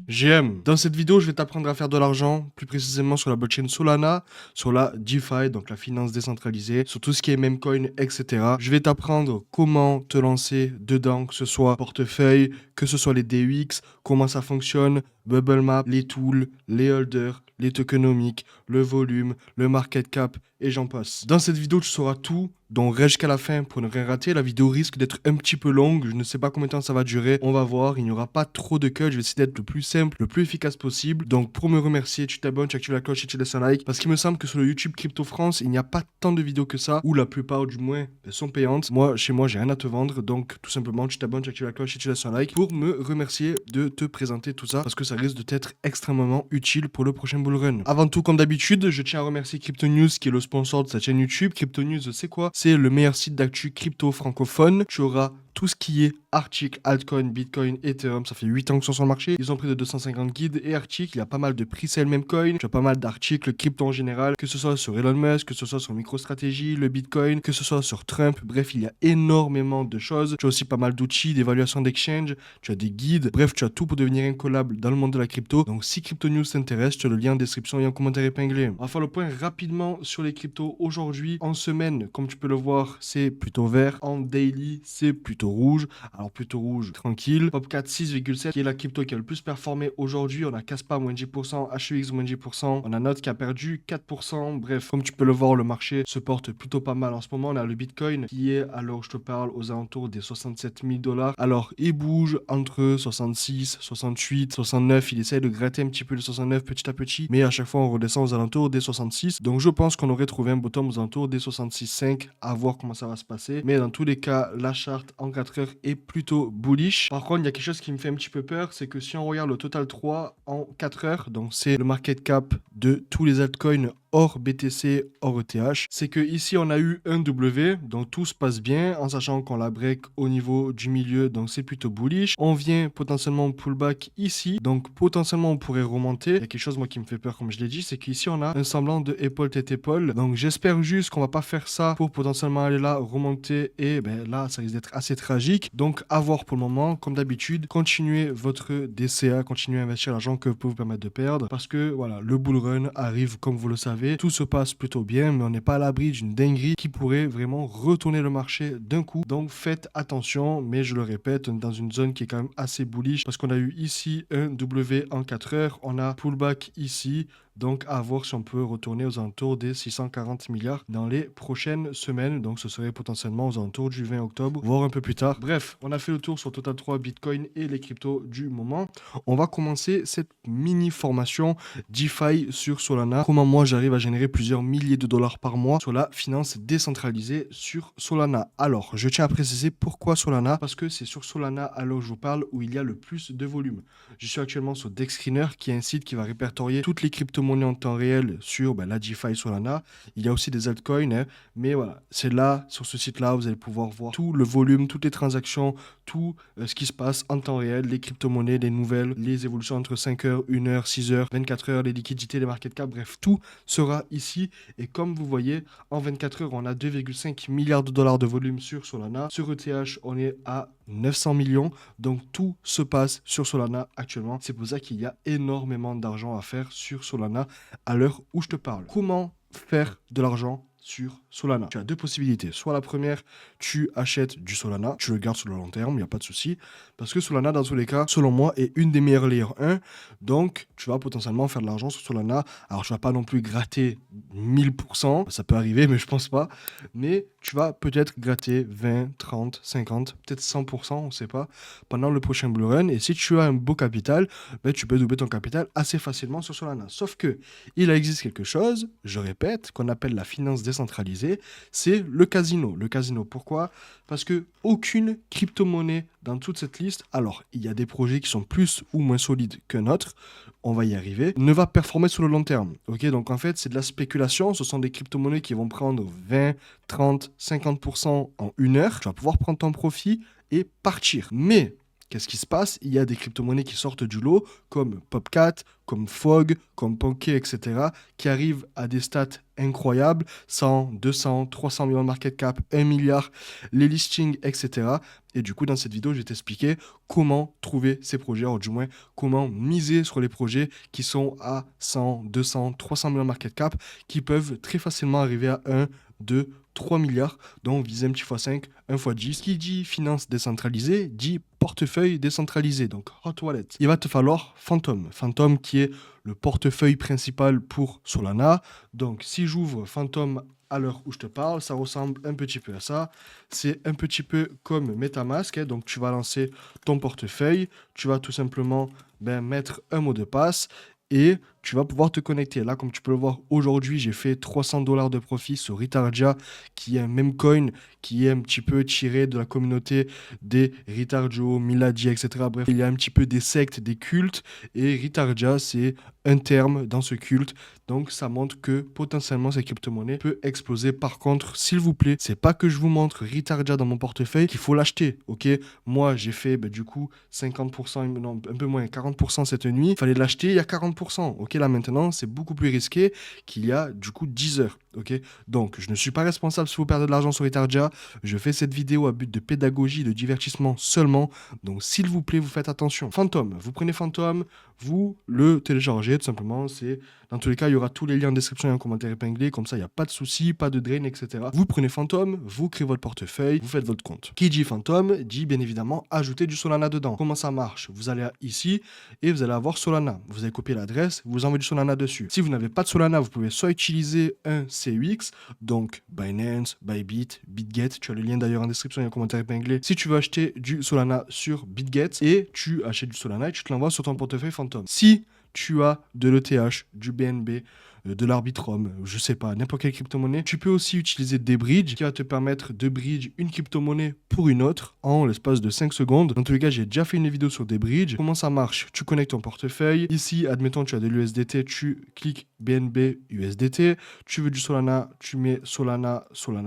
GM. Dans cette vidéo, je vais t'apprendre à faire de l'argent, plus précisément sur la blockchain Solana, sur la DeFi, donc la finance décentralisée, sur tout ce qui est memecoin, etc. Je vais t'apprendre comment te lancer dedans, que ce soit portefeuille, que ce soit les DEX, comment ça fonctionne, Bubble Map, les tools, les holders, les tokenomics, le volume, le market cap, et j'en passe. Dans cette vidéo, tu sauras tout, donc reste jusqu'à la fin pour ne rien rater. La vidéo risque d'être un petit peu longue, je ne sais pas combien de temps ça va durer, on va voir, il n'y aura pas trop de cuts, je vais essayer d'être le plus simple, le plus efficace possible. Donc pour me remercier, tu t'abonnes, tu actives la cloche et tu laisses un like, parce qu'il me semble que sur le YouTube Crypto France, il n'y a pas tant de vidéos que ça, ou la plupart du moins sont payantes. Moi, chez moi, j'ai rien à te vendre, donc tout simplement, tu t'abonnes, tu actives la cloche et tu laisses un like pour me remercier de te présenter tout ça, parce que ça risque de t'être extrêmement utile pour le prochain bull run. Avant tout, comme d'habitude, je tiens à remercier Crypto News qui est le sponsor de cette chaîne YouTube. Crypto News, c'est quoi? C'est le meilleur site d'actu crypto francophone. Tu auras tout ce qui est articles, altcoin, bitcoin, Ethereum, ça fait 8 ans qu'ils sont sur le marché. Ils ont pris de 250 guides et articles. Il y a pas mal de pre-sale memecoin. Tu as pas mal d'articles crypto en général, que ce soit sur Elon Musk, que ce soit sur MicroStrategy, le bitcoin, que ce soit sur Trump. Bref, il y a énormément de choses. Tu as aussi pas mal d'outils d'évaluation d'exchange. Tu as des guides. Bref, tu as tout pour devenir incollable dans le monde de la crypto. Donc, si Crypto News t'intéresse, tu as le lien en description et en commentaire épinglé. On va faire le point rapidement sur les cryptos aujourd'hui. En semaine, comme tu peux le voir, c'est plutôt vert. En daily, c'est plutôt rouge. Alors plutôt rouge, tranquille. Popcat 6,7 qui est la crypto qui a le plus performé aujourd'hui. On a Caspa moins 10%, HEX moins 10%. On a Note qui a perdu 4%. Bref, comme tu peux le voir, le marché se porte plutôt pas mal en ce moment. On a le Bitcoin qui est, à l'heure où je te parle, aux alentours des 67 000 $. Alors, il bouge entre 66, 68, 69. Il essaie de gratter un petit peu les 69 petit à petit. Mais à chaque fois, on redescend aux alentours des 66. Donc, je pense qu'on aurait trouvé un bottom aux alentours des 66,5. À voir comment ça va se passer. Mais dans tous les cas, la charte en 4 heures est plutôt bullish. Par contre, il y a quelque chose qui me fait un petit peu peur, c'est que si on regarde le total 3 en 4 heures, donc c'est le market cap de tous les altcoins hors BTC, hors ETH, c'est que ici on a eu un W, donc tout se passe bien, en sachant qu'on la break au niveau du milieu, donc c'est plutôt bullish. On vient potentiellement pullback ici, donc potentiellement on pourrait remonter. Il y a quelque chose moi qui me fait peur, comme je l'ai dit, c'est qu'ici on a un semblant de épaule tête épaule, donc j'espère juste qu'on va pas faire ça pour potentiellement aller là, remonter, et ben là ça risque d'être assez tragique. Donc à voir pour le moment, comme d'habitude, continuez votre DCA, continuez à investir l'argent que vous pouvez vous permettre de perdre, parce que voilà, le bull run arrive comme vous le savez. Tout se passe plutôt bien, mais on n'est pas à l'abri d'une dinguerie qui pourrait vraiment retourner le marché d'un coup. Donc faites attention, mais je le répète, on est dans une zone qui est quand même assez bullish parce qu'on a eu ici un W en 4 heures, on a pullback ici. Donc à voir si on peut retourner aux alentours des 640 milliards dans les prochaines semaines. Donc ce serait potentiellement aux alentours du 20 octobre, voire un peu plus tard. Bref, on a fait le tour sur Total 3, Bitcoin et les cryptos du moment. On va commencer cette mini formation DeFi sur Solana. Comment moi j'arrive à générer plusieurs milliers de dollars par mois sur la finance décentralisée sur Solana. Alors, je tiens à préciser pourquoi Solana, parce que c'est sur Solana, à l'heure où je vous parle, où il y a le plus de volume. Je suis actuellement sur DexScreener, qui est un site qui va répertorier toutes les crypto-monnaies en temps réel sur la DeFi Solana. Il y a aussi des altcoins, hein, mais voilà, c'est là, sur ce site-là, vous allez pouvoir voir tout le volume, toutes les transactions, tout ce qui se passe en temps réel, les crypto-monnaies, les nouvelles, les évolutions entre 5 heures, 1 heure, 6 heures, 24 heures, les liquidités, les market cap, bref, tout sera ici. Et comme vous voyez, en 24 heures, on a 2,5 milliards de dollars de volume sur Solana. Sur ETH, on est à 900 millions. Donc tout se passe sur Solana actuellement. C'est pour ça qu'il y a énormément d'argent à faire sur Solana à l'heure où je te parle. Comment faire de l'argent sur Solana? Tu as deux possibilités. Soit la première, tu achètes du Solana, tu le gardes sur le long terme, il n'y a pas de souci. Parce que Solana, dans tous les cas, selon moi, est une des meilleures layers 1. Donc, tu vas potentiellement faire de l'argent sur Solana. Alors, tu vas pas non plus gratter 1000%. Ça peut arriver, mais je pense pas. Mais tu vas peut-être gratter 20, 30, 50, peut-être 100%, on ne sait pas, pendant le prochain bull run. Et si tu as un beau capital, ben, tu peux doubler ton capital assez facilement sur Solana. Sauf que il existe quelque chose, je répète, qu'on appelle la finance décentralisée, c'est le casino. Le casino, pourquoi? Parce que aucune crypto-monnaie dans toute cette liste, alors il y a des projets qui sont plus ou moins solides qu'un autre, on va y arriver, ne va performer sur le long terme. Ok, donc en fait, c'est de la spéculation, ce sont des crypto-monnaies qui vont prendre 20, 30, 50% en une heure, tu vas pouvoir prendre ton profit et partir. Mais qu'est-ce qui se passe? Il y a des crypto-monnaies qui sortent du lot, comme Popcat, comme Fog, comme Pancake, etc., qui arrivent à des stats incroyables, 100, 200, 300 millions de market cap, 1 milliard, les listings, etc. Et du coup, dans cette vidéo, je vais t'expliquer comment trouver ces projets, ou du moins comment miser sur les projets qui sont à 100, 200, 300 millions de market cap, qui peuvent très facilement arriver à 1, 2, 3 milliards, donc viser un petit x5, 1 x 10. Qui dit finance décentralisée dit portefeuille décentralisé, donc hot wallet. Il va te falloir Phantom. Phantom qui est le portefeuille principal pour Solana. Donc si j'ouvre Phantom à l'heure où je te parle, ça ressemble un petit peu à ça. C'est un petit peu comme MetaMask, hein. Donc tu vas lancer ton portefeuille, tu vas tout simplement mettre un mot de passe et tu vas pouvoir te connecter. Là, comme tu peux le voir, aujourd'hui, j'ai fait 300 $ de profit sur Ritardia, qui est un meme coin qui est un petit peu tiré de la communauté des Ritardio, Miladi, etc. Bref, il y a un petit peu des sectes, des cultes, et Ritardia, c'est un terme dans ce culte. Donc, ça montre que potentiellement, cette crypto-monnaie peut exploser. Par contre, s'il vous plaît, c'est pas que je vous montre Ritardia dans mon portefeuille qu'il faut l'acheter, ok? Moi, j'ai fait, du coup, 50%, non, un peu moins, 40% cette nuit. Il fallait l'acheter, il y a 40%, ok? Là, maintenant, c'est beaucoup plus risqué qu'il y a, du coup, 10 heures, ok? Donc, je ne suis pas responsable si vous perdez de l'argent sur Ritardia. Je fais cette vidéo à but de pédagogie, de divertissement seulement. Donc, s'il vous plaît, vous faites attention. Phantom, vous prenez Phantom, vous le téléchargez tout simplement. Dans tous les cas, il y aura tous les liens en description et en commentaire épinglé. Comme ça, il n'y a pas de souci, pas de drain, etc. Vous prenez Phantom, vous créez votre portefeuille, vous faites votre compte. Qui dit Phantom dit bien évidemment ajouter du Solana dedans. Comment ça marche? Vous allez ici et vous allez avoir Solana. Vous allez copier l'adresse, vous envoyez du Solana dessus. Si vous n'avez pas de Solana, vous pouvez soit utiliser un CUX, donc Binance, Bybit, BitGet. Tu as le lien d'ailleurs en description et en commentaire épinglé. Si tu veux acheter du Solana sur BitGet et tu achètes du Solana et tu te l'envoies sur ton portefeuille Phantom. Si tu as de l'ETH, du BNB, de l'Arbitrum, je sais pas, n'importe quelle crypto-monnaie. Tu peux aussi utiliser des bridges qui va te permettre de bridge une crypto-monnaie pour une autre en l'espace de 5 secondes. Dans tous les cas, j'ai déjà fait une vidéo sur des bridges. Comment ça marche? Tu connectes ton portefeuille. Ici, admettons, tu as de l'USDT, tu cliques BNB USDT. Tu veux du Solana, tu mets Solana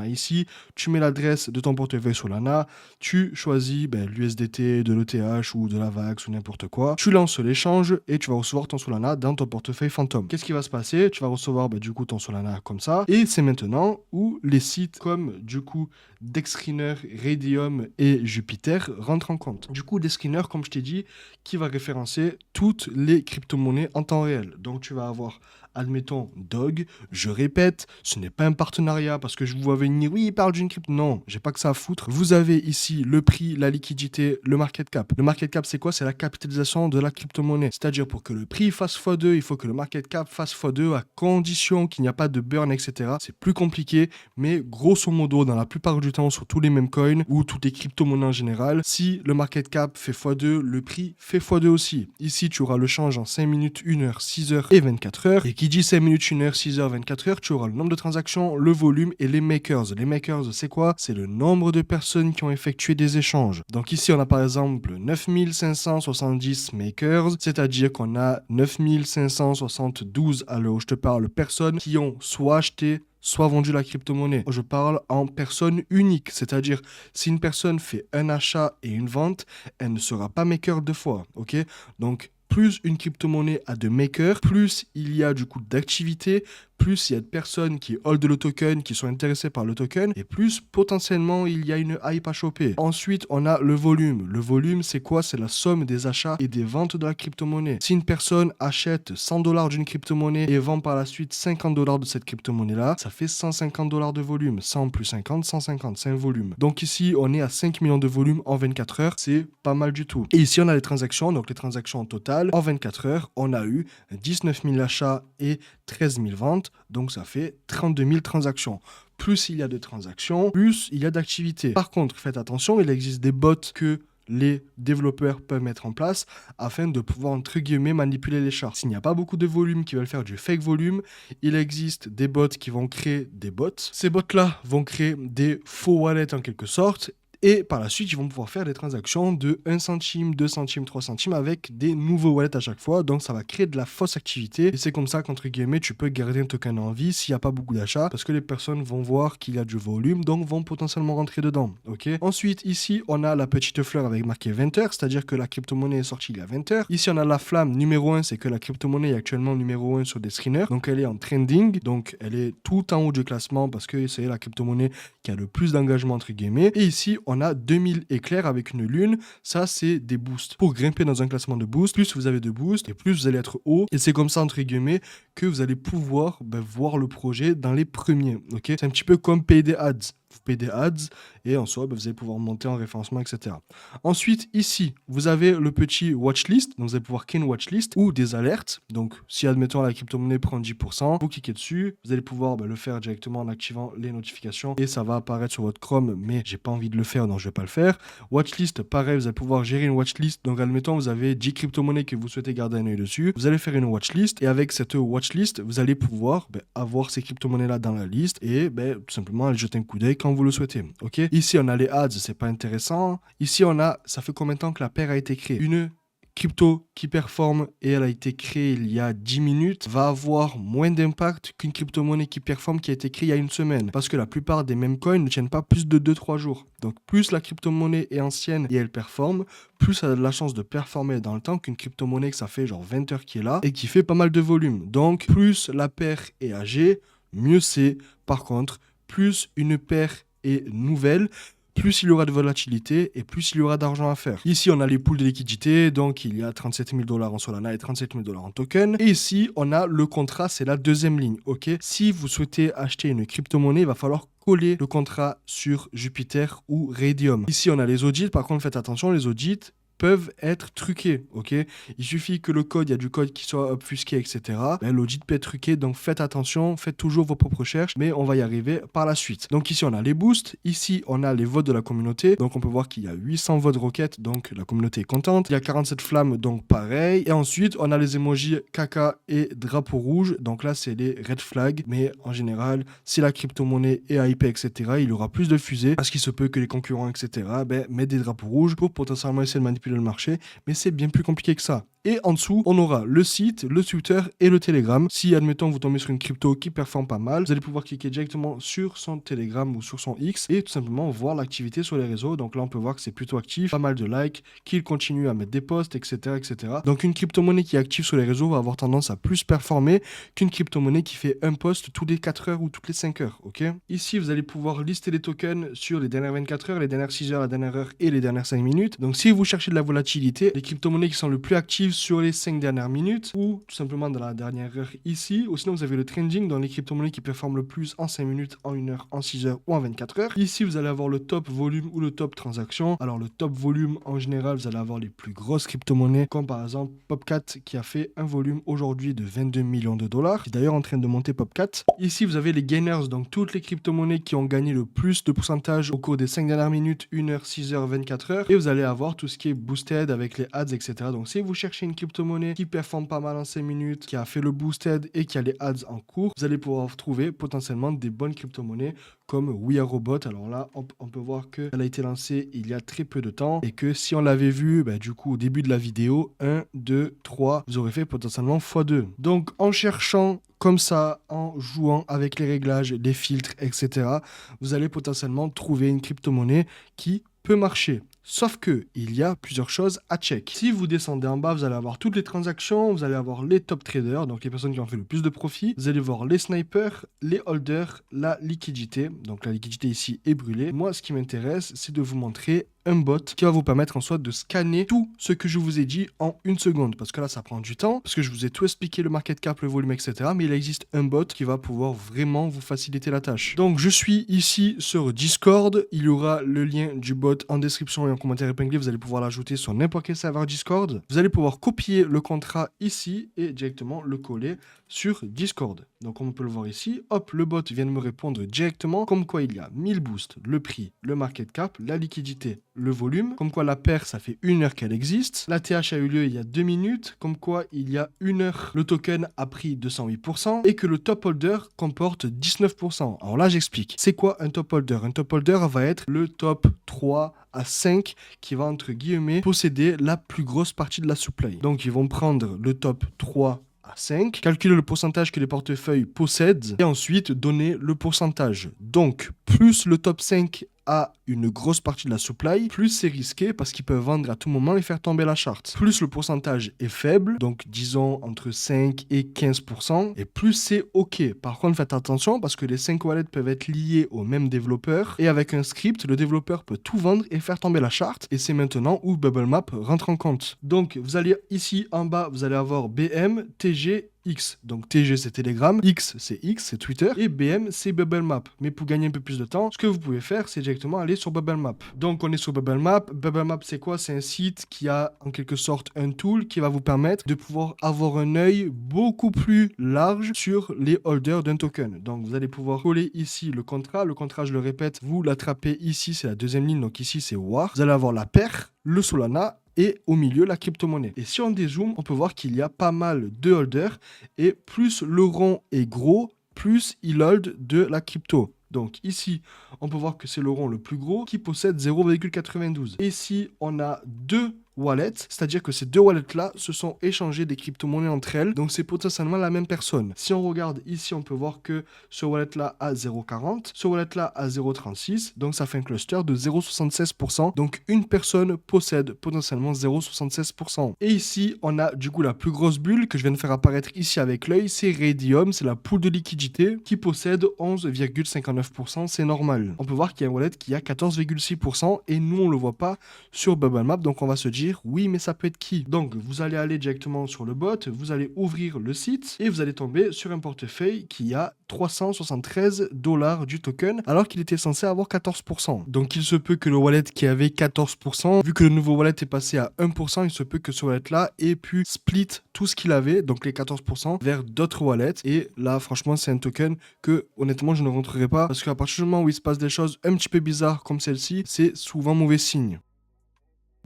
ici. Tu mets l'adresse de ton portefeuille Solana. Tu choisis l'USDT, de l'ETH ou de la VAX ou n'importe quoi. Tu lances l'échange et tu vas recevoir ton Solana dans ton portefeuille Phantom. Qu'est-ce qui va se passer? Tu vas recevoir du coup ton Solana comme ça. Et c'est maintenant où les sites comme du coup Dexscreener, Radium et Jupiter rentrent en compte. Du coup, Dexscreener, comme je t'ai dit, qui va référencer toutes les crypto-monnaies en temps réel. Donc tu vas avoir, admettons, Dog. Je répète, ce n'est pas un partenariat parce que je vous vois venir, oui, il parle d'une crypto. Non, j'ai pas que ça à foutre. Vous avez ici le prix, la liquidité, le market cap. Le market cap, c'est quoi? C'est la capitalisation de la crypto-monnaie. C'est-à-dire, pour que le prix fasse x2, il faut que le market cap fasse x2 à condition qu'il n'y a pas de burn, etc. C'est plus compliqué, mais grosso modo, dans la plupart du temps, sur tous les mêmes coins ou toutes les crypto-monnaies en général, si le market cap fait x2, le prix fait x2 aussi. Ici, tu auras le change en 5 minutes, 1 heure, 6 heures et 24 heures. Et qui dit 5 minutes, 1 heure, 6 heures, 24 heures, tu auras le nombre de transactions, le volume et les makers. Les makers, c'est quoi? C'est le nombre de personnes qui ont effectué des échanges. Donc ici, on a par exemple 9570 makers, c'est-à-dire qu'on a 9572 à l'heure où je te parle personnes qui ont soit acheté, soit vendu la crypto-monnaie. Je parle en personne unique, c'est-à-dire si une personne fait un achat et une vente, elle ne sera pas maker deux fois, ok? Donc plus une crypto-monnaie a de makers, plus il y a du coup d'activité, plus il y a de personnes qui hold le token, qui sont intéressées par le token, et plus potentiellement il y a une hype à choper. Ensuite, on a le volume. Le volume, c'est quoi? C'est la somme des achats et des ventes de la crypto-monnaie. Si une personne achète 100 $ d'une crypto-monnaie et vend par la suite 50 $ de cette crypto-monnaie-là, ça fait 150 $ de volume. 100 plus 50, 150, c'est un volume. Donc ici, on est à 5 millions de volume en 24 heures. C'est pas mal du tout. Et ici, on a les transactions. Donc les transactions en total, en 24 heures, on a eu 19 000 achats et 13 000 ventes. Donc ça fait 32 000 transactions. Plus il y a de transactions, plus il y a d'activité. Par contre, faites attention, il existe des bots que les développeurs peuvent mettre en place afin de pouvoir, entre guillemets, manipuler les charts. S'il n'y a pas beaucoup de volume qui veulent faire du fake volume, il existe des bots qui vont créer des bots. Ces bots-là vont créer des faux wallets en quelque sorte. Et par la suite, ils vont pouvoir faire des transactions de 1 centime, 2 centimes, 3 centimes avec des nouveaux wallets à chaque fois. Donc ça va créer de la fausse activité. Et c'est comme ça qu'entre guillemets, tu peux garder un token en vie s'il n'y a pas beaucoup d'achats parce que les personnes vont voir qu'il y a du volume, donc vont potentiellement rentrer dedans. Ok. Ensuite, ici, on a la petite fleur avec marqué 20 heures, c'est-à-dire que la crypto-monnaie est sortie il y a 20 heures. Ici, on a la flamme numéro 1, c'est que la crypto-monnaie est actuellement numéro 1 sur des screeners. Donc elle est en trending, donc elle est tout en haut du classement parce que c'est la crypto-monnaie qui a le plus d'engagement entre guillemets. Et ici, on a 2000 éclairs avec une lune. Ça, c'est des boosts. Pour grimper dans un classement de boost, plus vous avez de boosts et plus vous allez être haut. Et c'est comme ça, entre guillemets, que vous allez pouvoir voir le projet dans les premiers. Ok, c'est un petit peu comme payer des ads. Vous payez des ads et en soi, vous allez pouvoir monter en référencement, etc. Ensuite, ici, vous avez le petit watchlist. Donc, vous allez pouvoir créer une watchlist ou des alertes. Donc, si, admettons, la crypto-monnaie prend 10%, vous cliquez dessus. Vous allez pouvoir le faire directement en activant les notifications et ça va apparaître sur votre Chrome, mais j'ai pas envie de le faire, donc je vais pas le faire. Watchlist, pareil, vous allez pouvoir gérer une watchlist. Donc, admettons, vous avez 10 crypto-monnaies que vous souhaitez garder un œil dessus. Vous allez faire une watchlist et avec cette watchlist, vous allez pouvoir avoir ces crypto-monnaies-là dans la liste et tout simplement aller jeter un coup d'œil quand vous le souhaitez. Ok. Ici, on a les ads, c'est pas intéressant. Ici, on a, ça fait combien de temps que la paire a été créée? Une crypto qui performe et elle a été créée il y a 10 minutes va avoir moins d'impact qu'une crypto-monnaie qui performe qui a été créée il y a une semaine. Parce que la plupart des mêmes coins ne tiennent pas plus de 2-3 jours. Donc plus la crypto-monnaie est ancienne et elle performe, plus elle a de la chance de performer dans le temps qu'une crypto-monnaie que ça fait genre 20 heures qui est là et qui fait pas mal de volume. Donc plus la paire est âgée, mieux c'est. Par contre, plus une paire est nouvelle, plus il y aura de volatilité et plus il y aura d'argent à faire. Ici, on a les pools de liquidité, donc il y a 37 000 $ en Solana et 37 000 $ en token. Et ici, on a le contrat, c'est la deuxième ligne, ok? Si vous souhaitez acheter une crypto-monnaie, il va falloir coller le contrat sur Jupiter ou Raydium. Ici, on a les audits, par contre, faites attention, les audits peuvent être truqués, ok? Il suffit que le code, il y a du code qui soit obfusqué, etc. L'audit peut être truqué, donc faites attention, faites toujours vos propres recherches, mais on va y arriver par la suite. Donc ici, on a les boosts, ici, on a les votes de la communauté, donc on peut voir qu'il y a 800 votes roquettes, donc la communauté est contente. Il y a 47 flammes, donc pareil. Et ensuite, on a les emojis caca et drapeau rouge, donc là, c'est les red flags, mais en général, si la crypto-monnaie est hypée, etc., il y aura plus de fusées, parce qu'il se peut que les concurrents, etc., mettent des drapeaux rouges pour potentiellement essayer de manipuler le marché, mais c'est bien plus compliqué que ça. Et en dessous, on aura le site, le Twitter et le Telegram. Si, admettons, vous tombez sur une crypto qui performe pas mal, vous allez pouvoir cliquer directement sur son Telegram ou sur son X et tout simplement voir l'activité sur les réseaux. Donc là, on peut voir que c'est plutôt actif, pas mal de likes, qu'il continue à mettre des posts, etc., etc. Donc une crypto-monnaie qui est active sur les réseaux va avoir tendance à plus performer qu'une crypto-monnaie qui fait un post tous les 4 heures ou toutes les 5 heures. Ok. Ici, vous allez pouvoir lister les tokens sur les dernières 24 heures, les dernières 6 heures, la dernière heure et les dernières 5 minutes. Donc si vous cherchez de la volatilité, les crypto-monnaies qui sont le plus actives sur les 5 dernières minutes ou tout simplement dans la dernière heure ici. Ou sinon, vous avez le trending dans les crypto-monnaies qui performent le plus en 5 minutes, en 1 heure, en 6 heures ou en 24 heures. Ici, vous allez avoir le top volume ou le top transaction. Alors, le top volume, en général, vous allez avoir les plus grosses crypto-monnaies, comme par exemple Popcat qui a fait un volume aujourd'hui de 22 millions de dollars, qui est d'ailleurs en train de monter Popcat. Ici, vous avez les gainers, donc toutes les crypto-monnaies qui ont gagné le plus de pourcentage au cours des 5 dernières minutes, 1 heure, 6 heures, 24 heures. Et vous allez avoir tout ce qui est boosted avec les ads, etc. Donc, si vous cherchez une crypto-monnaie qui performe pas mal en 5 minutes, qui a fait le boosted et qui a les ads en cours, vous allez pouvoir trouver potentiellement des bonnes crypto-monnaies comme We Are Robot. Alors là, on peut voir qu'elle a été lancée il y a très peu de temps et que si on l'avait vu, du coup, au début de la vidéo, 1, 2, 3, vous aurez fait potentiellement x2. Donc, en cherchant comme ça, en jouant avec les réglages, les filtres, etc., vous allez potentiellement trouver une crypto-monnaie qui peut marcher. Sauf que il y a plusieurs choses à check. Si vous descendez en bas, vous allez avoir toutes les transactions, vous allez avoir les top traders, donc les personnes qui ont fait le plus de profit. Vous allez voir les snipers, les holders, la liquidité. Donc la liquidité ici est brûlée. Moi, ce qui m'intéresse, c'est de vous montrer un bot qui va vous permettre en soi de scanner tout ce que je vous ai dit en 1 seconde. Parce que là, ça prend du temps, parce que je vous ai tout expliqué, le market cap, le volume, etc. Mais il existe un bot qui va pouvoir vraiment vous faciliter la tâche. Donc, je suis ici sur Discord. Il y aura le lien du bot en description et en commentaire épinglé. Vous allez pouvoir l'ajouter sur n'importe quel serveur Discord. Vous allez pouvoir copier le contrat ici et directement le coller sur Discord. Donc, comme on peut le voir ici, hop, le bot vient de me répondre directement comme quoi il y a 1000 boosts, le prix, le market cap, la liquidité, le volume, comme quoi la paire, ça fait 1 heure qu'elle existe. La TH a eu lieu il y a 2 minutes, comme quoi il y a 1 heure, le token a pris 208% et que le top holder comporte 19%. Alors là, j'explique. C'est quoi un top holder? Un top holder va être le top 3 à 5 qui va, entre guillemets, posséder la plus grosse partie de la supply. Donc, ils vont prendre le top 3 à 5, calculer le pourcentage que les portefeuilles possèdent et ensuite donner le pourcentage. Donc, plus le top 5 a une grosse partie de la supply, plus c'est risqué parce qu'ils peuvent vendre à tout moment et faire tomber la charte. Plus le pourcentage est faible, donc disons entre 5 et 15%, et plus c'est OK. Par contre, faites attention parce que les 5 wallets peuvent être liés au même développeur et avec un script, le développeur peut tout vendre et faire tomber la charte et c'est maintenant où Bubblemap rentre en compte. Donc, vous allez ici en bas, vous allez avoir BM, TG, X. Donc TG c'est Telegram, X c'est Twitter et BM c'est Bubblemap. Mais pour gagner un peu plus de temps, ce que vous pouvez faire c'est directement aller sur Bubblemap. Donc on est sur Bubblemap. Bubblemap c'est quoi? C'est un site qui a en quelque sorte un tool qui va vous permettre de pouvoir avoir un œil beaucoup plus large sur les holders d'un token. Donc vous allez pouvoir coller ici le contrat. Le contrat, je le répète, vous l'attrapez ici, c'est la deuxième ligne. Donc ici c'est WAR. Vous allez avoir la paire, le Solana et au milieu la crypto-monnaie. Et si on dézoome, on peut voir qu'il y a pas mal de holders et plus le rond est gros, plus il hold de la crypto. Donc ici, on peut voir que c'est le rond le plus gros qui possède 0,92. Et ici, on a deux wallets, c'est-à-dire que ces deux wallets-là se sont échangés des crypto-monnaies entre elles, donc c'est potentiellement la même personne. Si on regarde ici, on peut voir que ce wallet-là a 0,40, ce wallet-là a 0,36, donc ça fait un cluster de 0,76%, donc une personne possède potentiellement 0,76%. Et ici, on a du coup la plus grosse bulle que je viens de faire apparaître ici avec l'œil, c'est Raydium, c'est la pool de liquidité qui possède 11,59%, c'est normal. On peut voir qu'il y a un wallet qui a 14,6% et nous on le voit pas sur Bubblemap, donc on va se dire oui, mais ça peut être qui? Donc, vous allez aller directement sur le bot, vous allez ouvrir le site et vous allez tomber sur un portefeuille qui a 373 $ du token alors qu'il était censé avoir 14%. Donc, il se peut que le wallet qui avait 14%, vu que le nouveau wallet est passé à 1%, il se peut que ce wallet-là ait pu split tout ce qu'il avait, donc les 14%, vers d'autres wallets. Et là, franchement, c'est un token que, honnêtement, je ne rentrerai pas parce qu'à partir du moment où il se passe des choses un petit peu bizarres comme celle-ci, c'est souvent mauvais signe.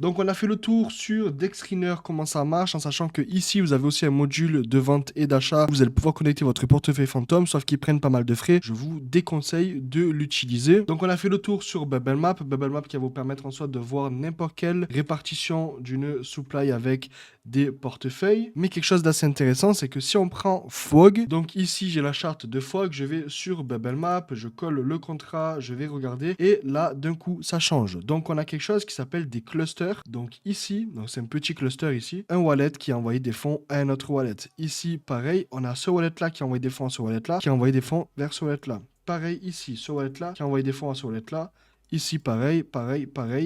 Donc on a fait le tour sur Dexriner, comment ça marche, en sachant que ici vous avez aussi un module de vente et d'achat. Vous allez pouvoir connecter votre portefeuille fantôme, sauf qu'ils prennent pas mal de frais. Je vous déconseille de l'utiliser. Donc on a fait le tour sur Bubblemap. Bubblemap qui va vous permettre en soi de voir n'importe quelle répartition d'une supply avec des portefeuilles. Mais quelque chose d'assez intéressant, c'est que si on prend Fog, donc ici j'ai la charte de Fog, je vais sur Bubblemap, je colle le contrat, je vais regarder et là d'un coup ça change. Donc on a quelque chose qui s'appelle des clusters. Donc ici, donc c'est un petit cluster ici, un wallet qui a envoyé des fonds à un autre wallet. Ici, pareil, on a ce wallet-là qui a envoyé des fonds à ce wallet-là, qui a envoyé des fonds vers ce wallet-là. Pareil ici, ce wallet-là qui a envoyé des fonds à ce wallet-là. Ici, pareil.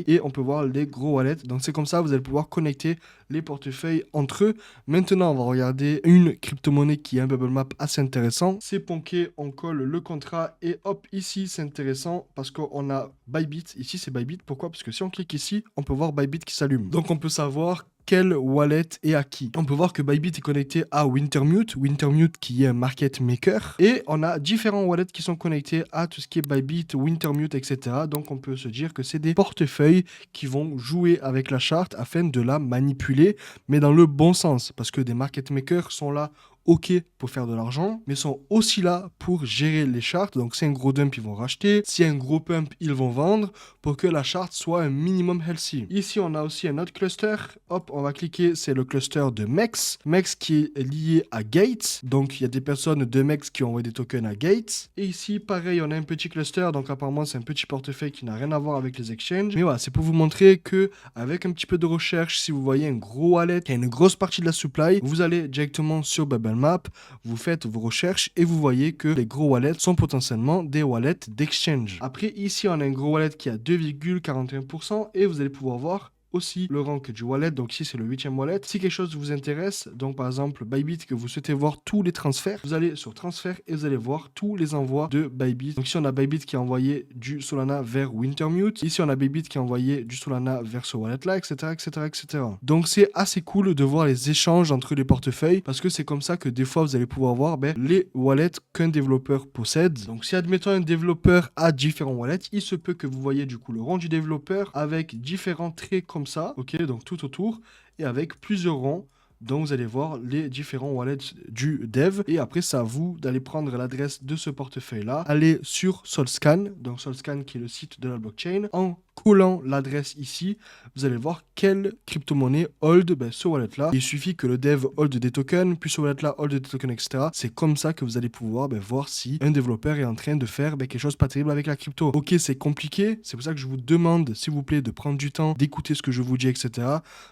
Et on peut voir les gros wallets. Donc, c'est comme ça, vous allez pouvoir connecter les portefeuilles entre eux. Maintenant, on va regarder une crypto-monnaie qui a un Bubblemap assez intéressant. C'est Ponké, on colle le contrat et hop, ici, c'est intéressant parce qu'on a Bybit. Ici, c'est Bybit. Pourquoi? Parce que si on clique ici, on peut voir Bybit qui s'allume. Donc, on peut savoir quel wallet est à qui. On peut voir que Bybit est connecté à Wintermute qui est un market maker. Et on a différents wallets qui sont connectés à tout ce qui est Bybit, Wintermute, etc. Donc on peut se dire que c'est des portefeuilles qui vont jouer avec la charte afin de la manipuler, mais dans le bon sens. Parce que des market makers sont là OK pour faire de l'argent, mais sont aussi là pour gérer les charts. Donc, si un gros dump, ils vont racheter. Si un gros pump, ils vont vendre pour que la charte soit un minimum healthy. Ici, on a aussi un autre cluster. Hop, on va cliquer. C'est le cluster de MEX. MEX qui est lié à Gates. Donc, il y a des personnes de MEX qui ont envoyé des tokens à Gates. Et ici, pareil, on a un petit cluster. Donc, apparemment, c'est un petit portefeuille qui n'a rien à voir avec les exchanges. Mais voilà, c'est pour vous montrer que avec un petit peu de recherche, si vous voyez un gros wallet qui a une grosse partie de la supply, vous allez directement sur Bubblemap. Vous faites vos recherches et vous voyez que les gros wallets sont potentiellement des wallets d'exchange. Après, ici, on a un gros wallet qui a 2,41% et vous allez pouvoir voir aussi le rank du wallet. Donc ici, c'est le 8e wallet. Si quelque chose vous intéresse, donc par exemple Bybit, que vous souhaitez voir tous les transferts, vous allez sur transfert et vous allez voir tous les envois de Bybit. Donc ici, on a Bybit qui a envoyé du Solana vers Wintermute. Ici, on a Bybit qui a envoyé du Solana vers ce wallet-là, etc., etc., etc. Donc c'est assez cool de voir les échanges entre les portefeuilles parce que c'est comme ça que des fois, vous allez pouvoir voir les wallets qu'un développeur possède. Donc si admettons un développeur a différents wallets, il se peut que vous voyez du coup le rang du développeur avec différents traits comme ça, ok, donc tout autour, et avec plusieurs rangs. Donc vous allez voir les différents wallets du dev et après c'est à vous d'aller prendre l'adresse de ce portefeuille là, aller sur Solscan, donc Solscan qui est le site de la blockchain, en collant l'adresse ici, vous allez voir quelle crypto-monnaie hold ce wallet-là. Il suffit que le dev hold des tokens, puis ce wallet-là hold des tokens, etc. C'est comme ça que vous allez pouvoir voir si un développeur est en train de faire quelque chose pas terrible avec la crypto. Ok, c'est compliqué, c'est pour ça que je vous demande, s'il vous plaît, de prendre du temps, d'écouter ce que je vous dis, etc.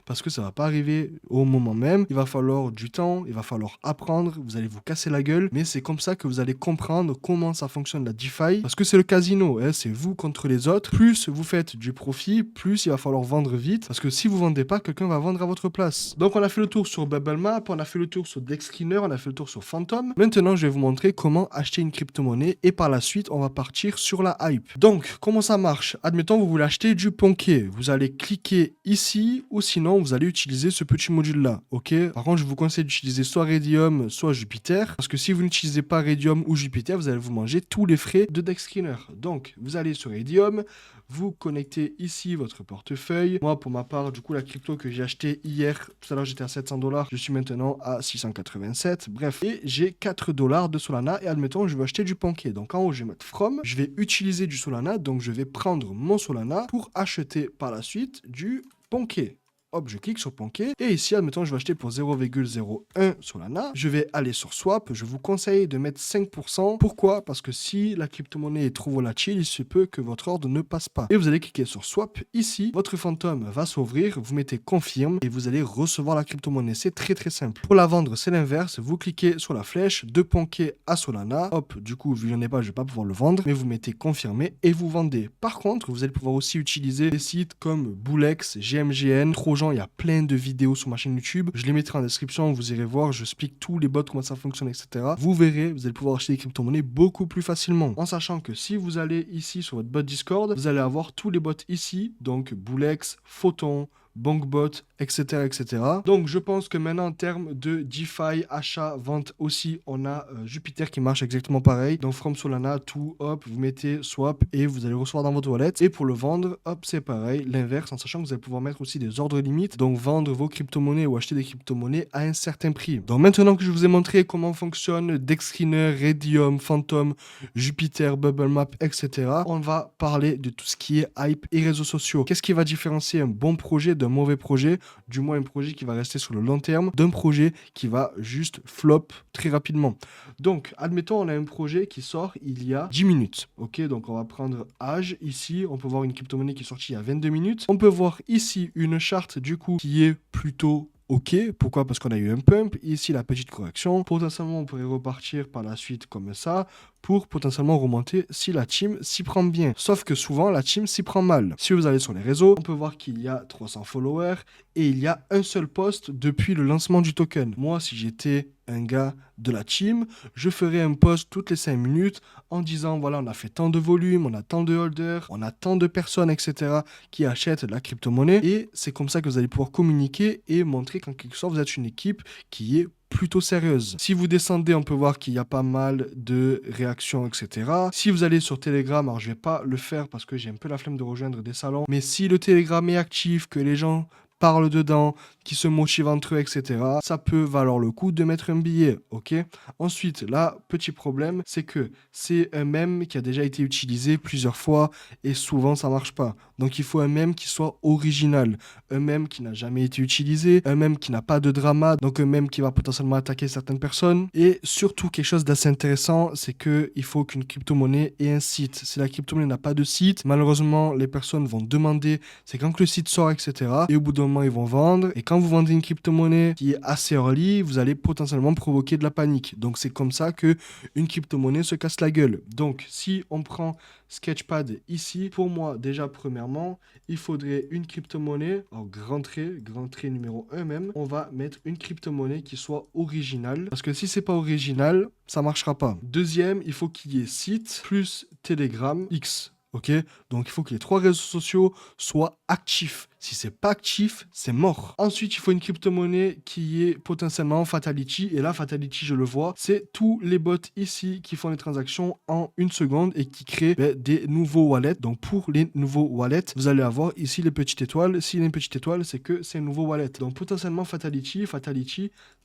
Parce que ça va pas arriver au moment même. Il va falloir du temps, il va falloir apprendre, vous allez vous casser la gueule, mais c'est comme ça que vous allez comprendre comment ça fonctionne la DeFi. Parce que c'est le casino, hein, c'est vous contre les autres. Plus vous faites du profit, plus il va falloir vendre vite, parce que si vous vendez pas, quelqu'un va vendre à votre place. Donc on a fait le tour sur BubbleMap, on a fait le tour sur DexScreener, on a fait le tour sur Phantom. Maintenant, je vais vous montrer comment acheter une crypto-monnaie et par la suite, on va partir sur la hype. Donc, comment ça marche? Admettons, vous voulez acheter du Ponké. Vous allez cliquer ici ou sinon, vous allez utiliser ce petit module-là, ok? Par contre, je vous conseille d'utiliser soit Raydium, soit Jupiter, parce que si vous n'utilisez pas Raydium ou Jupiter, vous allez vous manger tous les frais de DexScreener. Donc, vous allez sur Raydium, vous connectez ici votre portefeuille. Moi, pour ma part, du coup, la crypto que j'ai acheté hier, tout à l'heure, j'étais à 700$, je suis maintenant à 687. Bref, et j'ai 4$ de Solana et admettons, je veux acheter du Ponké. Donc, en haut, je vais mettre From. Je vais utiliser du Solana, donc je vais prendre mon Solana pour acheter par la suite du Ponké. Hop, je clique sur Ponké. Et ici, admettons, je vais acheter pour 0,01 Solana. Je vais aller sur Swap. Je vous conseille de mettre 5%. Pourquoi? Parce que si la crypto-monnaie est trop volatile, il se peut que votre ordre ne passe pas. Et vous allez cliquer sur Swap. Ici, votre fantôme va s'ouvrir. Vous mettez Confirme et vous allez recevoir la crypto-monnaie. C'est très très simple. Pour la vendre, c'est l'inverse. Vous cliquez sur la flèche de Ponké à Solana. Hop, du coup, vu qu'il n'y en a pas, je ne vais pas pouvoir le vendre. Mais vous mettez Confirmer et vous vendez. Par contre, vous allez pouvoir aussi utiliser des sites comme Boulex, GMGN, Trojan. Il y a plein de vidéos sur ma chaîne YouTube. Je les mettrai en description, vous irez voir. Je explique tous les bots, comment ça fonctionne, etc. Vous verrez, vous allez pouvoir acheter des crypto-monnaies beaucoup plus facilement. En sachant que si vous allez ici sur votre bot Discord, vous allez avoir tous les bots ici. Donc Boulex, Photon, Bankbot, etc., etc. Donc, je pense que maintenant, en termes de DeFi, achat, vente aussi, on a Jupiter qui marche exactement pareil. Donc, from Solana, tout, hop, vous mettez swap et vous allez recevoir dans votre wallet. Et pour le vendre, hop, c'est pareil, l'inverse, en sachant que vous allez pouvoir mettre aussi des ordres limites. Donc, vendre vos crypto-monnaies ou acheter des crypto-monnaies à un certain prix. Donc, maintenant que je vous ai montré comment fonctionne DexScreener, Raydium, Phantom, Jupiter, BubbleMap, etc., on va parler de tout ce qui est hype et réseaux sociaux. Qu'est-ce qui va différencier un bon projet d'un mauvais projet, du moins un projet qui va rester sur le long terme, d'un projet qui va juste flop très rapidement. Donc, admettons, on a un projet qui sort il y a 10 minutes. Ok, donc on va prendre âge. Ici, on peut voir une crypto-monnaie qui est sortie il y a 22 minutes. On peut voir ici une charte du coup qui est plutôt ok, pourquoi? Parce qu'on a eu un pump, ici la petite correction, potentiellement on pourrait repartir par la suite comme ça, pour potentiellement remonter si la team s'y prend bien. Sauf que souvent la team s'y prend mal. Si vous allez sur les réseaux, on peut voir qu'il y a 300 followers et il y a un seul post depuis le lancement du token. Moi, si j'étais un gars de la team, je ferais un post toutes les 5 minutes en disant voilà, on a fait tant de volume, on a tant de holders, on a tant de personnes, etc. qui achètent la crypto-monnaie et c'est comme ça que vous allez pouvoir communiquer et montrer qu'en quelque sorte vous êtes une équipe qui est plutôt sérieuse. Si vous descendez, on peut voir qu'il y a pas mal de réactions, etc. Si vous allez sur Telegram, alors je vais pas le faire parce que j'ai un peu la flemme de rejoindre des salons, mais si le Telegram est actif, que les gens parlent dedans, qui se motivent entre eux, etc. Ça peut valoir le coup de mettre un billet, ok? Ensuite, là, petit problème, c'est que c'est un mème qui a déjà été utilisé plusieurs fois et souvent ça marche pas. Donc il faut un mème qui soit original, un mème qui n'a jamais été utilisé, un mème qui n'a pas de drama, donc un mème qui va potentiellement attaquer certaines personnes. Et surtout, quelque chose d'assez intéressant, c'est qu'il faut qu'une crypto-monnaie ait un site. Si la crypto-monnaie n'a pas de site, malheureusement, les personnes vont demander, c'est quand que le site sort, etc. Et au bout d'un moment, ils vont vendre. Et quand quand vous vendez une crypto-monnaie qui est assez early, vous allez potentiellement provoquer de la panique. Donc c'est comme ça que une crypto-monnaie se casse la gueule. Donc si on prend Sketchpad ici, pour moi déjà premièrement, il faudrait une crypto-monnaie en grand trait numéro 1 même. On va mettre une crypto-monnaie qui soit originale parce que si c'est pas original, ça marchera pas. Deuxième, il faut qu'il y ait site plus Telegram X. Ok, donc il faut que les 3 réseaux sociaux soient actifs. Si c'est pas actif, c'est mort. Ensuite, il faut une crypto-monnaie qui est potentiellement Fatality. Et là, Fatality, je le vois, c'est tous les bots ici qui font les transactions en 1 seconde et qui créent des nouveaux wallets. Donc pour les nouveaux wallets, vous allez avoir ici les petites étoiles. S'il y a une petite étoile, c'est que c'est un nouveau wallet. Donc potentiellement Fatality,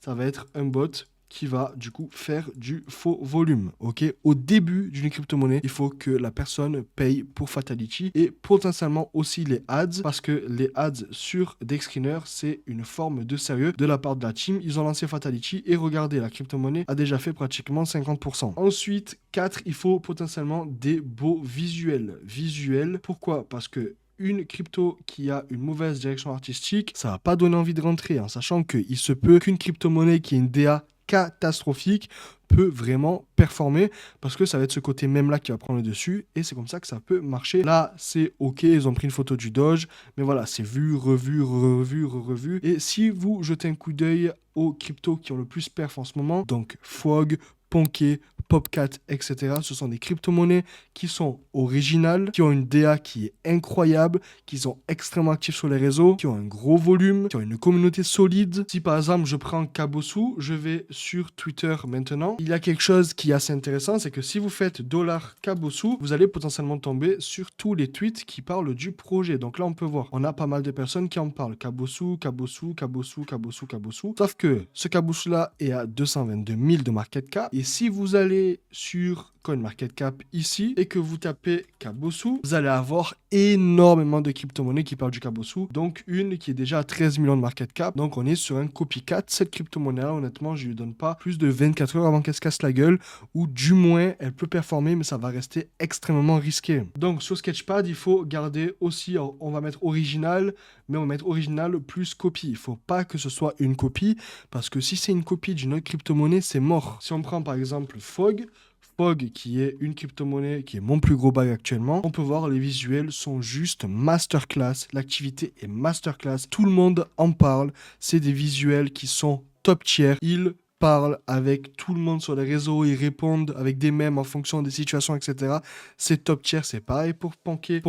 ça va être un bot qui va du coup faire du faux volume. Ok, au début d'une crypto-monnaie, il faut que la personne paye pour Fatality et potentiellement aussi les ads parce que les ads sur Dexscreener, c'est une forme de sérieux de la part de la team. Ils ont lancé Fatality et regardez, la crypto-monnaie a déjà fait pratiquement 50%. Ensuite, 4, il faut potentiellement des beaux visuels. Pourquoi? Parce que une crypto qui a une mauvaise direction artistique, ça va pas donner envie de rentrer, en sachant qu'il se peut qu'une crypto-monnaie qui ait une DA catastrophique peut vraiment performer parce que ça va être ce côté même là qui va prendre le dessus et c'est comme ça que ça peut marcher. Là c'est ok, ils ont pris une photo du Doge, mais voilà, c'est vu, revu. Et si vous jetez un coup d'œil aux cryptos qui ont le plus perf en ce moment, donc Fog, Ponké, Popcat, etc. Ce sont des crypto-monnaies qui sont originales, qui ont une DA qui est incroyable, qui sont extrêmement actifs sur les réseaux, qui ont un gros volume, qui ont une communauté solide. Si par exemple je prends Cabossou, je vais sur Twitter maintenant. Il y a quelque chose qui est assez intéressant, c'est que si vous faites $Cabossou, vous allez potentiellement tomber sur tous les tweets qui parlent du projet. Donc là on peut voir, on a pas mal de personnes qui en parlent. Cabossou. Sauf que ce Cabossou là est à 222 000 de market cap. Et si vous allez sur CoinMarketCap ici et que vous tapez Cabossou, vous allez avoir énormément de crypto-monnaies qui parlent du Cabossou. Donc une qui est déjà à 13 millions de market cap. Donc on est sur un copycat. Cette crypto-monnaie-là, honnêtement, je lui donne pas plus de 24 heures avant qu'elle se casse la gueule. Ou du moins, elle peut performer, mais ça va rester extrêmement risqué. Donc sur Sketchpad, il faut garder aussi, on va mettre original, mais on va mettre original plus copie. Il faut pas que ce soit une copie, parce que si c'est une copie d'une autre crypto-monnaie, c'est mort. Si on prend par exemple Fog, qui est une crypto-monnaie qui est mon plus gros bag actuellement, on peut voir les visuels sont juste masterclass, l'activité est masterclass, tout le monde en parle, c'est des visuels qui sont top tier, ils parlent avec tout le monde sur les réseaux, ils répondent avec des mèmes en fonction des situations, etc. C'est top tier, c'est pareil pour Ponké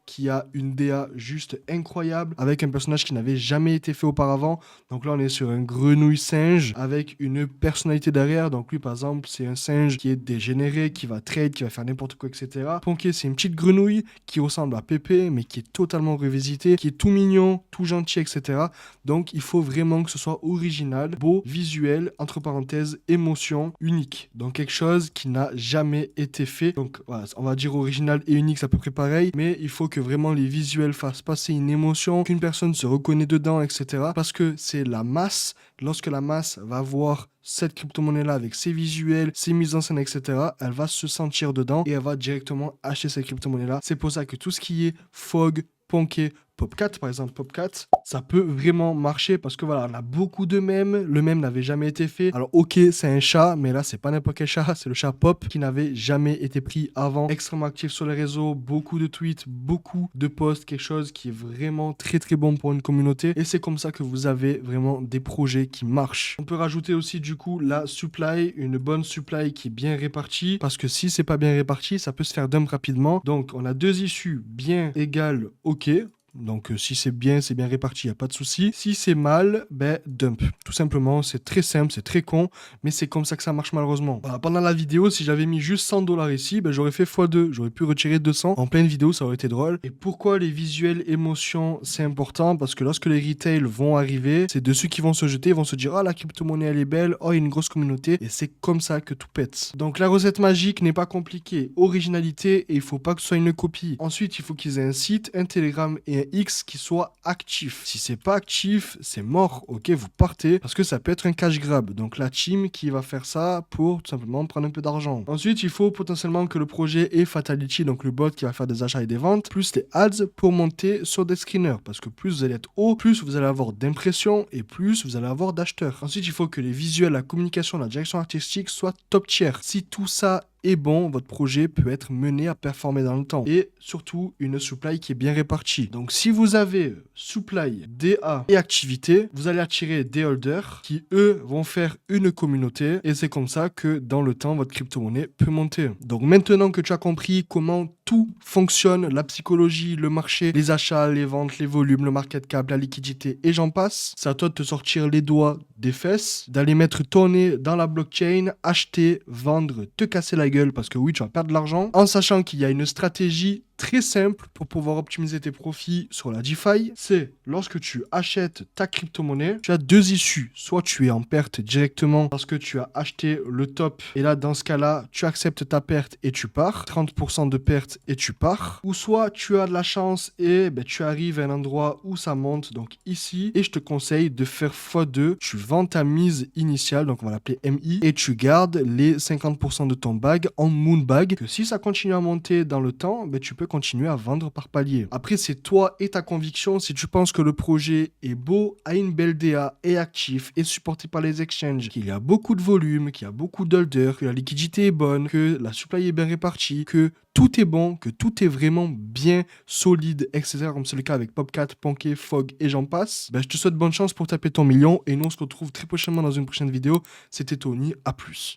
qui a une DA juste incroyable, avec un personnage qui n'avait jamais été fait auparavant. Donc là, on est sur un grenouille singe avec une personnalité derrière. Donc lui, par exemple, c'est un singe qui est dégénéré, qui va trade, qui va faire n'importe quoi, etc. Ponké, c'est une petite grenouille qui ressemble à Pépé, mais qui est totalement revisité, qui est tout mignon, tout gentil, etc. Donc il faut vraiment que ce soit original, beau, visuel, entre parenthèses, émotion, unique. Donc quelque chose qui n'a jamais été fait. Donc voilà, on va dire original et unique, c'est à peu près pareil, mais il faut que vraiment les visuels fassent passer une émotion, qu'une personne se reconnaît dedans, etc. Parce que c'est la masse. Lorsque la masse va voir cette crypto-monnaie-là avec ses visuels, ses mises en scène, etc., elle va se sentir dedans et elle va directement acheter cette crypto-monnaie-là. C'est pour ça que tout ce qui est Fog, Ponké, Popcat, par exemple, Popcat, ça peut vraiment marcher parce que voilà, on a beaucoup de mèmes. Le mème n'avait jamais été fait. Alors, ok, c'est un chat, mais là, c'est pas n'importe quel chat, c'est le chat Pop qui n'avait jamais été pris avant. Extrêmement actif sur les réseaux, beaucoup de tweets, beaucoup de posts, quelque chose qui est vraiment très très bon pour une communauté. Et c'est comme ça que vous avez vraiment des projets qui marchent. On peut rajouter aussi du coup la supply, une bonne supply qui est bien répartie parce que si c'est pas bien réparti, ça peut se faire dump rapidement. Donc, on a deux issues bien égales, ok. Donc si c'est bien réparti, il n'y a pas de souci. Si c'est mal, dump. Tout simplement, c'est très simple, c'est très con, mais c'est comme ça que ça marche malheureusement. Voilà, pendant la vidéo, si j'avais mis juste $100 ici, j'aurais fait x2. J'aurais pu retirer 200. En pleine vidéo, ça aurait été drôle. Et pourquoi les visuels émotions, c'est important? Parce que lorsque les retails vont arriver, c'est de ceux qui vont se jeter, ils vont se dire « Oh, la crypto-monnaie, elle est belle. Oh, il y a une grosse communauté. » Et c'est comme ça que tout pète. Donc la recette magique n'est pas compliquée. Originalité, et il faut pas que ce soit une copie. Ensuite, il faut qu'ils aient un site, un Telegram et un monnaie X qui soit actif. Si c'est pas actif, c'est mort, ok, vous partez parce que ça peut être un cash grab. Donc la team qui va faire ça pour tout simplement prendre un peu d'argent. Ensuite, il faut potentiellement que le projet ait Fatality, donc le bot qui va faire des achats et des ventes, plus les ads pour monter sur des screeners. Parce que plus vous allez être haut, plus vous allez avoir d'impressions et plus vous allez avoir d'acheteurs. Ensuite, il faut que les visuels, la communication, la direction artistique soient top tier. Si tout ça est bon, votre projet peut être mené à performer dans le temps. Et surtout, une supply qui est bien répartie. Donc, si vous avez supply, DA et activité, vous allez attirer des holders qui, eux, vont faire une communauté. Et c'est comme ça que, dans le temps, votre crypto-monnaie peut monter. Donc, maintenant que tu as compris comment tout fonctionne, la psychologie, le marché, les achats, les ventes, les volumes, le market cap, la liquidité et j'en passe, c'est à toi de te sortir les doigts des fesses, d'aller mettre ton nez dans la blockchain, acheter, vendre, te casser la gueule parce que oui, tu vas perdre de l'argent, en sachant qu'il y a une stratégie très simple pour pouvoir optimiser tes profits sur la DeFi. C'est lorsque tu achètes ta crypto-monnaie, tu as deux issues. Soit tu es en perte directement parce que tu as acheté le top et là, dans ce cas-là, tu acceptes ta perte et tu pars. 30% de perte et tu pars. Ou soit tu as de la chance et tu arrives à un endroit où ça monte, donc ici, et je te conseille de faire x2. Tu vends ta mise initiale, donc on va l'appeler MI, et tu gardes les 50% de ton bag en moon bag, que si ça continue à monter dans le temps, tu peux continuer à vendre par palier. Après, c'est toi et ta conviction. Si tu penses que le projet est beau, a une belle DA, est actif, est supporté par les exchanges, qu'il y a beaucoup de volume, qu'il y a beaucoup d'holders, que la liquidité est bonne, que la supply est bien répartie, que tout est bon, que tout est vraiment bien solide, etc. Comme c'est le cas avec Popcat, Ponké, Fog et j'en passe. Je te souhaite bonne chance pour taper ton million et nous on se retrouve très prochainement dans une prochaine vidéo. C'était Tony, à plus.